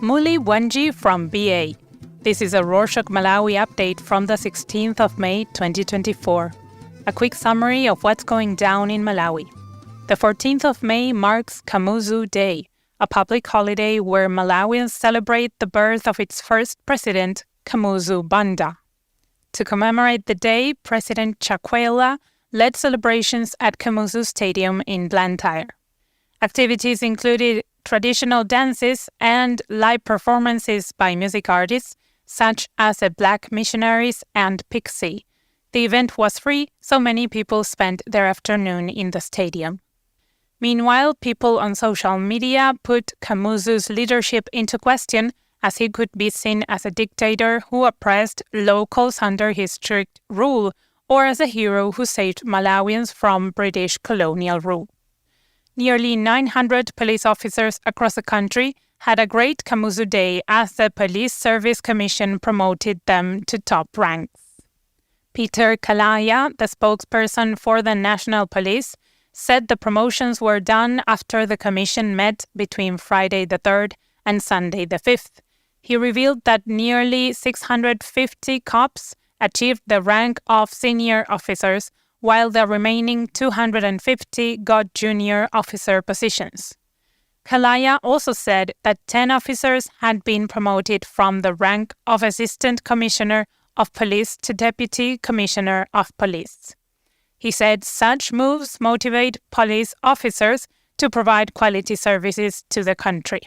Muli Wanji from BA. This is a Rorschach Malawi update from the 16th of May 2024. A quick summary of what's going down in Malawi. The 14th of May marks Kamuzu Day, a public holiday where Malawians celebrate the birth of its first president, Kamuzu Banda. To commemorate the day, President Chakwera led celebrations at Kamuzu Stadium in Blantyre. Activities included traditional dances and live performances by music artists such as the Black Missionaries and Pixie. The event was free, so many people spent their afternoon in the stadium. Meanwhile, people on social media put Kamuzu's leadership into question, as he could be seen as a dictator who oppressed locals under his strict rule, or as a hero who saved Malawians from British colonial rule. Nearly 900 police officers across the country had a great Kamuzu Day as the Police Service Commission promoted them to top ranks. Peter Kalaya, the spokesperson for the National Police, said the promotions were done after the commission met between Friday the 3rd and Sunday the 5th. He revealed that nearly 650 cops achieved the rank of senior officers, while the remaining 250 got junior officer positions. Kalaya also said that 10 officers had been promoted from the rank of Assistant Commissioner of Police to Deputy Commissioner of Police. He said such moves motivate police officers to provide quality services to the country.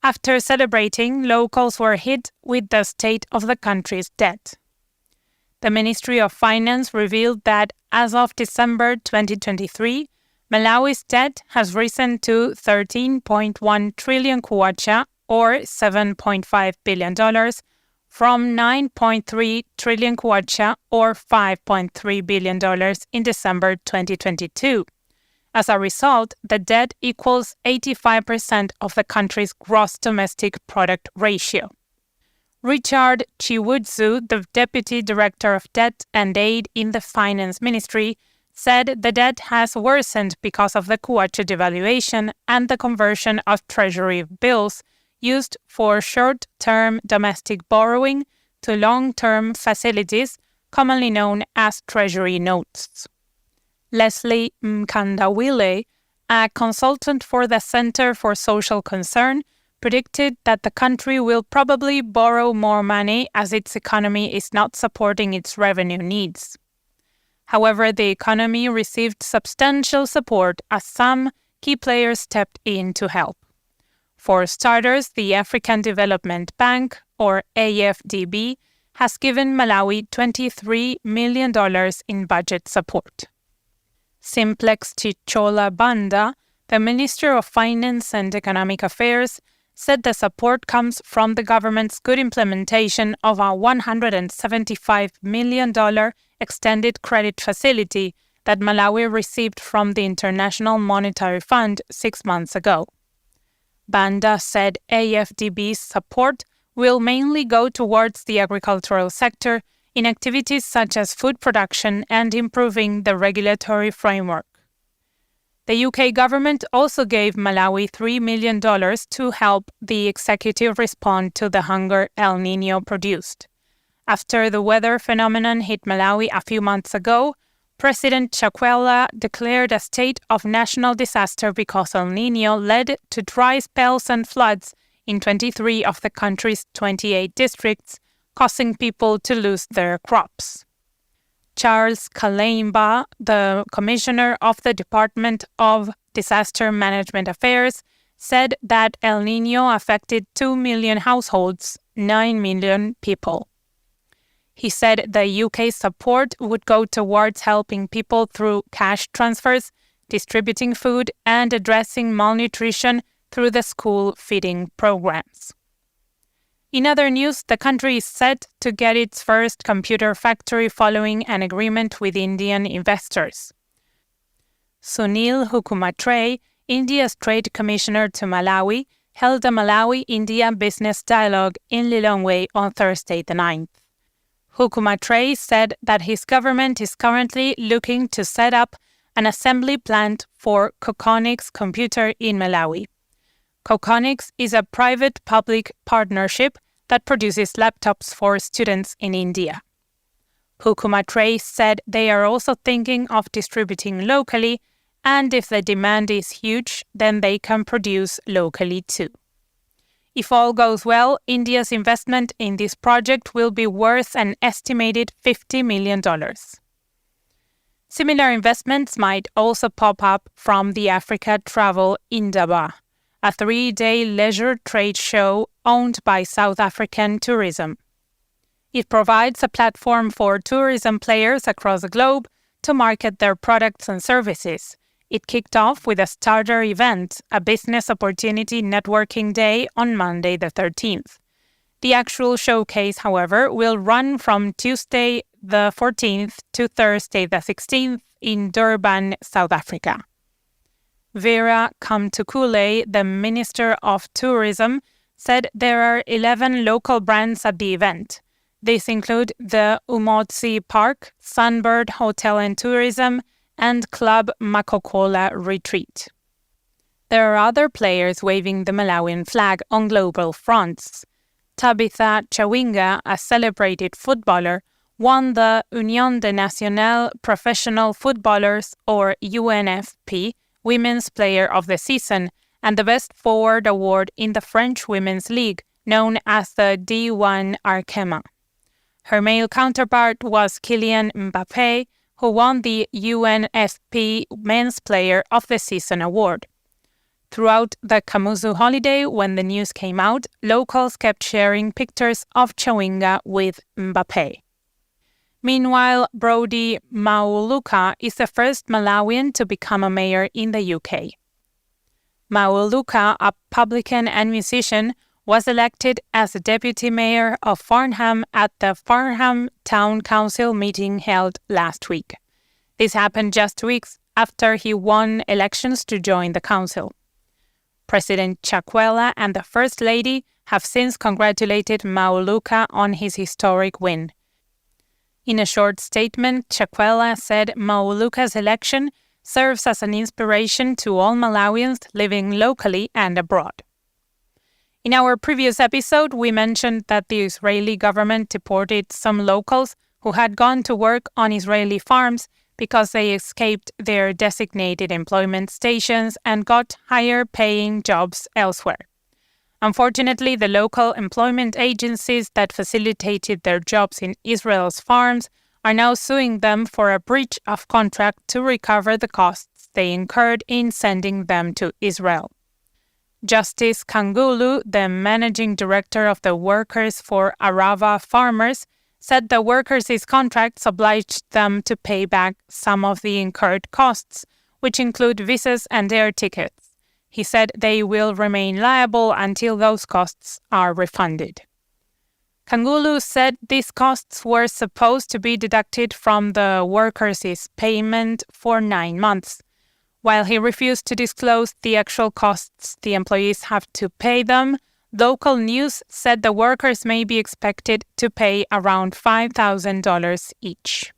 After celebrating, locals were hit with the state of the country's debt. The Ministry of Finance revealed that as of December 2023, Malawi's debt has risen to 13.1 trillion kwacha, or $7.5 billion, from 9.3 trillion kwacha, or $5.3 billion in December 2022. As a result, the debt equals 85% of the country's gross domestic product ratio. Richard Chiwudzu, the Deputy Director of Debt and Aid in the Finance Ministry, said the debt has worsened because of the kwacha devaluation and the conversion of treasury bills used for short-term domestic borrowing to long-term facilities, commonly known as treasury notes. Leslie Mkandawile, a consultant for the Center for Social Concern, predicted that the country will probably borrow more money as its economy is not supporting its revenue needs. However, the economy received substantial support as some key players stepped in to help. For starters, the African Development Bank, or AfDB, has given Malawi $23 million in budget support. Simplex Chichola Banda, the Minister of Finance and Economic Affairs, said the support comes from the government's good implementation of a $175 million extended credit facility that Malawi received from the International Monetary Fund 6 months ago. Banda said AfDB's support will mainly go towards the agricultural sector in activities such as food production and improving the regulatory framework. The UK government also gave Malawi $3 million to help the executive respond to the hunger El Niño produced. After the weather phenomenon hit Malawi a few months ago, President Chakwera declared a state of national disaster because El Niño led to dry spells and floods in 23 of the country's 28 districts, causing people to lose their crops. Charles Kalemba, the Commissioner of the Department of Disaster Management Affairs, said that El Niño affected 2 million households, 9 million people. He said the UK's support would go towards helping people through cash transfers, distributing food, and addressing malnutrition through the school feeding programs. In other news, the country is set to get its first computer factory following an agreement with Indian investors. Sunil Hukumatre, India's Trade Commissioner to Malawi, held a Malawi-India business dialogue in Lilongwe on Thursday the 9th. Hukumatre said that his government is currently looking to set up an assembly plant for Coconics Computer in Malawi. Coconics is a private-public partnership that produces laptops for students in India. Hukuma Trace said they are also thinking of distributing locally, and if the demand is huge, then they can produce locally too. If all goes well, India's investment in this project will be worth an estimated $50 million. Similar investments might also pop up from the Africa Travel Indaba, a 3-day leisure trade show owned by South African Tourism. It provides a platform for tourism players across the globe to market their products and services. It kicked off with a starter event, a business opportunity networking day on Monday the 13th. The actual showcase, however, will run from Tuesday the 14th to Thursday the 16th in Durban, South Africa. Vera Kamtukule, the Minister of Tourism, said there are 11 local brands at the event. These include the Umotsi Park, Sunbird Hotel and Tourism, and Club Makokola Retreat. There are other players waving the Malawian flag on global fronts. Tabitha Chawinga, a celebrated footballer, won the Union des Nationales Professional Footballers, or UNFP, Women's Player of the Season, and the Best Forward Award in the French Women's League, known as the D1 Arkema. Her male counterpart was Kylian Mbappé, who won the UNFP Men's Player of the Season award. Throughout the Kamuzu holiday, when the news came out, locals kept sharing pictures of Chawinga with Mbappé. Meanwhile, Brody Mauluka is the first Malawian to become a mayor in the UK. Mauluka, a publican and musician, was elected as the deputy mayor of Farnham at the Farnham Town Council meeting held last week. This happened just 2 weeks after he won elections to join the council. President Chakwera and the First Lady have since congratulated Mauluka on his historic win. In a short statement, Chakwera said Mauluka's election serves as an inspiration to all Malawians living locally and abroad. In our previous episode, we mentioned that the Israeli government deported some locals who had gone to work on Israeli farms because they escaped their designated employment stations and got higher-paying jobs elsewhere. Unfortunately, the local employment agencies that facilitated their jobs in Israel's farms are now suing them for a breach of contract to recover the costs they incurred in sending them to Israel. Justice Kangulu, the managing director of the Workers for Arava Farmers, said the workers' contracts obliged them to pay back some of the incurred costs, which include visas and air tickets. He said they will remain liable until those costs are refunded. Kangulu said these costs were supposed to be deducted from the workers' payment for 9 months. While he refused to disclose the actual costs the employees have to pay them, local news said the workers may be expected to pay around $5,000 each.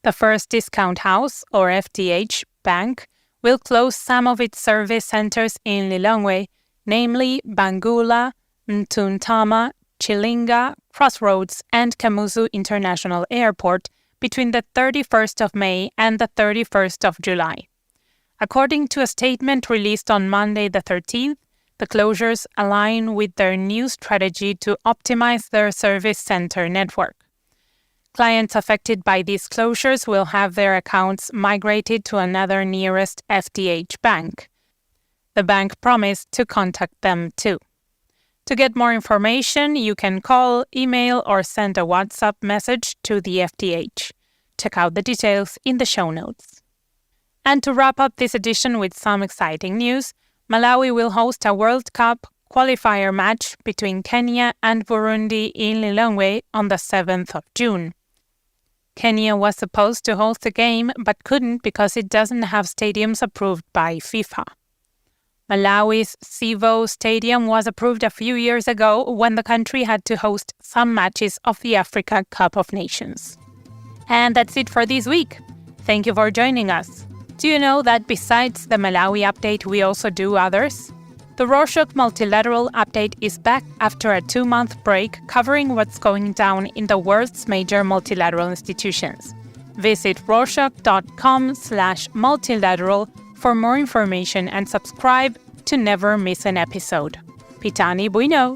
The First Discount House, or FDH, bank will close some of its service centers in Lilongwe, namely Bangula, Mtuntama, Chilinga, Crossroads, and Kamuzu International Airport between the 31st of May and the 31st of July. According to a statement released on Monday the 13th, the closures align with their new strategy to optimize their service center network. Clients affected by these closures will have their accounts migrated to another nearest FDH bank. The bank promised to contact them too. To get more information, you can call, email, or send a WhatsApp message to the FDH. Check out the details in the show notes. And to wrap up this edition with some exciting news, Malawi will host a World Cup qualifier match between Kenya and Burundi in Lilongwe on the 7th of June. Kenya was supposed to host the game but couldn't because it doesn't have stadiums approved by FIFA. Malawi's Sivo Stadium was approved a few years ago when the country had to host some matches of the Africa Cup of Nations. And that's it for this week. Thank you for joining us. Do you know that besides the Malawi update, we also do others? The Rorschach Multilateral update is back after a 2-month break, covering what's going down in the world's major multilateral institutions. Visit rorschach.com/multilateral for more information and subscribe to never miss an episode. Pitani Bueno!